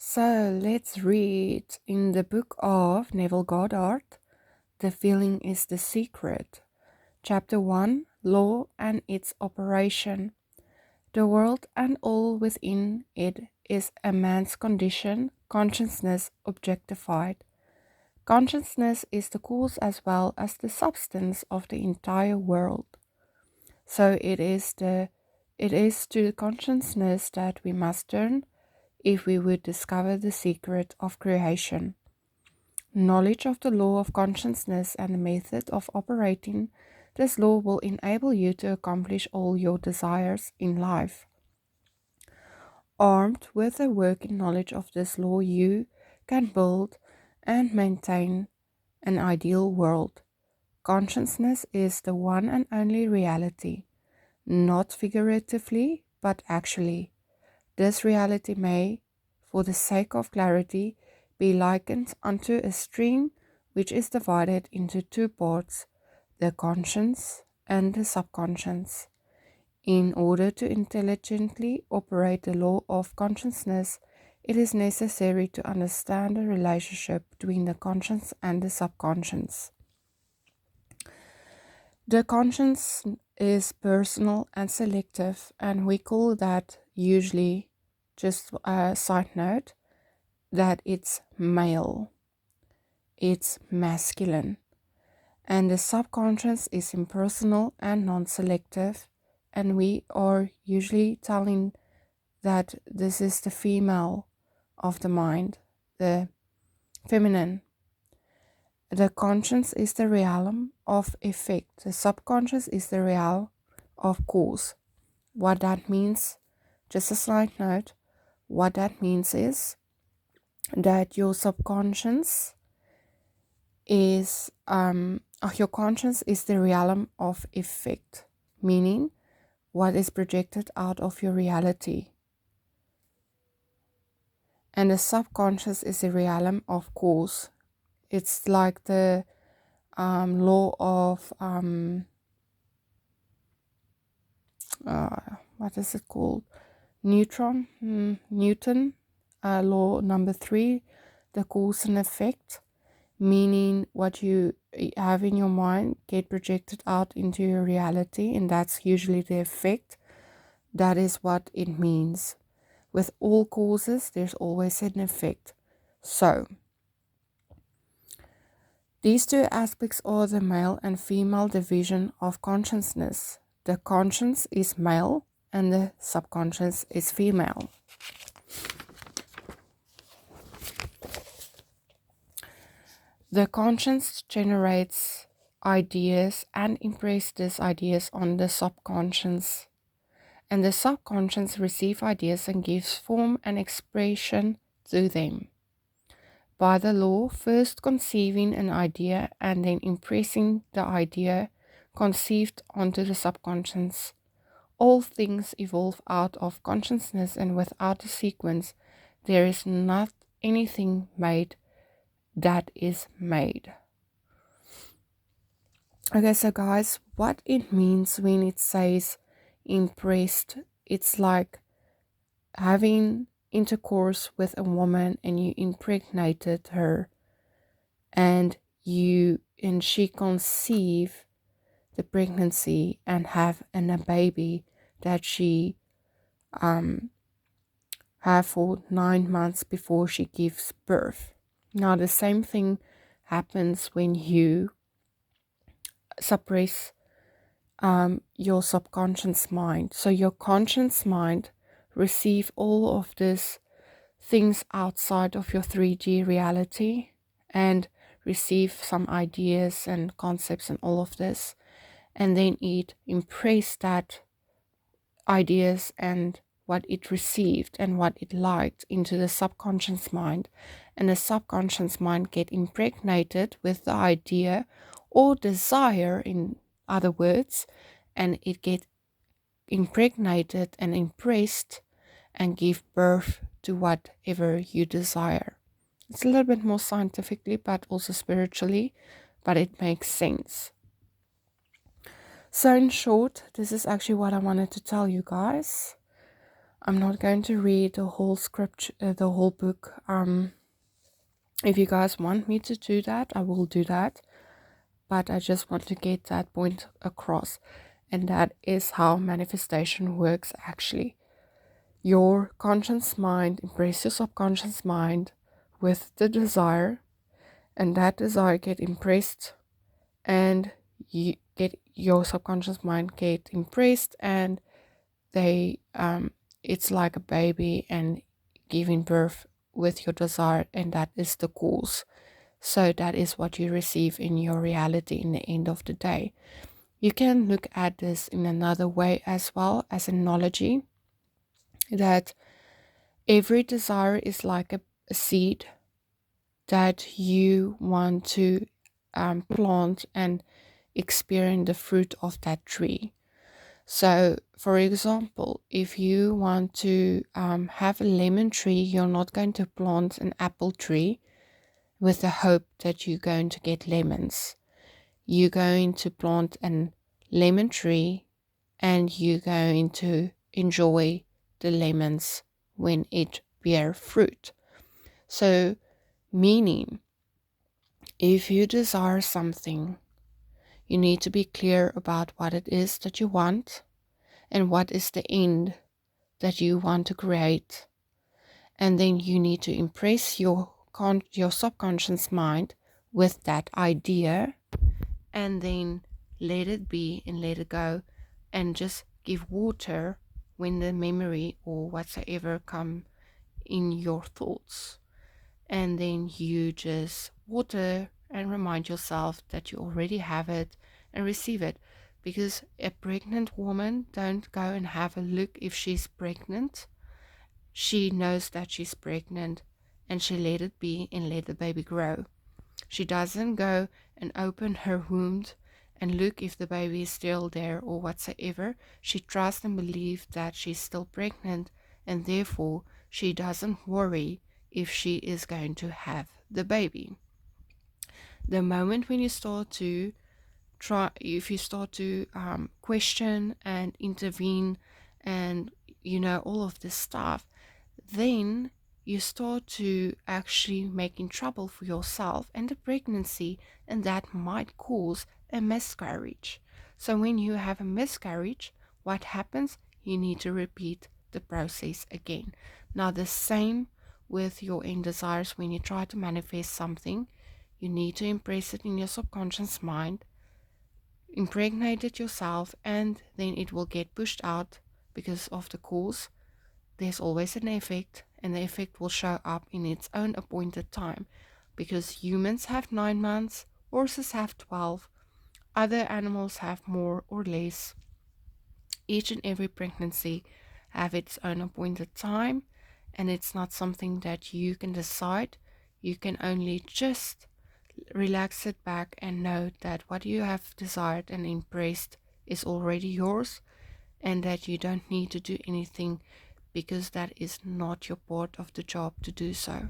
So let's read in the book of Neville Goddard, The Feeling is the Secret. Chapter 1, Law and its Operation. The world and all within it is a man's condition, consciousness objectified. Consciousness is the cause as well as the substance of the entire world. So it is to consciousness that we must turn if we would discover the secret of creation. Knowledge of the law of consciousness and the method of operating this law will enable you to accomplish all your desires in life. Armed with a working knowledge of this law, you can build and maintain an ideal world. Consciousness is the one and only reality, not figuratively, but actually. This reality may, for the sake of clarity, be likened unto a string which is divided into two parts, the conscious and the subconscious. In order to intelligently operate the law of consciousness, it is necessary to understand the relationship between the conscious and the subconscious. The conscious is personal and selective, and we call that usually, just a side note, that it's male, it's masculine. And the subconscious is impersonal and non-selective, and we are usually telling that this is the female of the mind, the feminine. The conscious is the realm of effect. The subconscious is the realm of cause. What that means, just a slight note, what that means is that your subconscious is, your conscious is the realm of effect, meaning what is projected out of your reality. And the subconscious is the realm of cause. It's like the law of, what is it called? Newton, law number 3, the cause and effect, meaning what you have in your mind get projected out into your reality, and that's usually the effect. That is what it means. With all causes, there's always an effect. So, these two aspects are the male and female division of consciousness. The conscious is male and the subconscious is female. The conscious generates ideas and impresses these ideas on the subconscious. And the subconscious receives ideas and gives form and expression to them. By the law, first conceiving an idea and then impressing the idea conceived onto the subconscious. All things evolve out of consciousness, and without a sequence, there is not anything made that is made. Okay, so guys, what it means when it says impressed, it's like having intercourse with a woman and you impregnated her and she conceive the pregnancy and have a baby that she have for 9 months before she gives birth. Now the same thing happens when you suppress your subconscious mind. So your conscious mind receive all of these things outside of your 3D reality and receive some ideas and concepts and all of this, and then it impress that ideas and what it received and what it liked into the subconscious mind, and the subconscious mind get impregnated with the idea or desire, in other words, and it get impregnated and impressed and give birth to whatever you desire. It's a little bit more scientifically but also spiritually, but it makes sense. So in short, this is actually what I wanted to tell you guys. I'm not going to read the whole script, the whole book. If you guys want me to do that, I will do that. But I just want to get that point across. And that is how manifestation works actually. Your conscious mind impresses your subconscious mind with the desire, and that desire get impressed, and you get your subconscious mind get impressed, and they it's like a baby and giving birth with your desire, and that is the cause. So that is what you receive in your reality in the end of the day. You can look at this in another way as well, as an analogy, that every desire is like a seed that you want to plant and experience the fruit of that tree. So, for example, if you want to have a lemon tree, you're not going to plant an apple tree with the hope that you're going to get lemons. You're going to plant a lemon tree and you're going to enjoy the lemons when it bear fruit. So, meaning, if you desire something, you need to be clear about what it is that you want and what is the end that you want to create. And then you need to impress your subconscious mind with that idea, and then let it be and let it go, and just give water when the memory or whatsoever come in your thoughts. And then you just water and remind yourself that you already have it and receive it. Because a pregnant woman don't go and have a look if she's pregnant. She knows that she's pregnant and she let it be and let the baby grow. She doesn't go and open her wound and look if the baby is still there or whatsoever. She trusts and believes that she's still pregnant, and therefore she doesn't worry if she is going to have the baby. The moment when you start to question and intervene and all of this stuff, then you start to actually making trouble for yourself and the pregnancy, and that might cause a miscarriage. So when you have a miscarriage, what happens? You need to repeat the process again. Now the same with your end desires. When you try to manifest something, you need to impress it in your subconscious mind, impregnate it yourself, and then it will get pushed out. Because of the cause, there's always an effect, and the effect will show up in its own appointed time. Because humans have 9 months, horses have 12, other animals have more or less. Each and every pregnancy have its own appointed time, and it's not something that you can decide. You can only just relax, sit back, and know that what you have desired and embraced is already yours, and that you don't need to do anything, because that is not your part of the job to do so.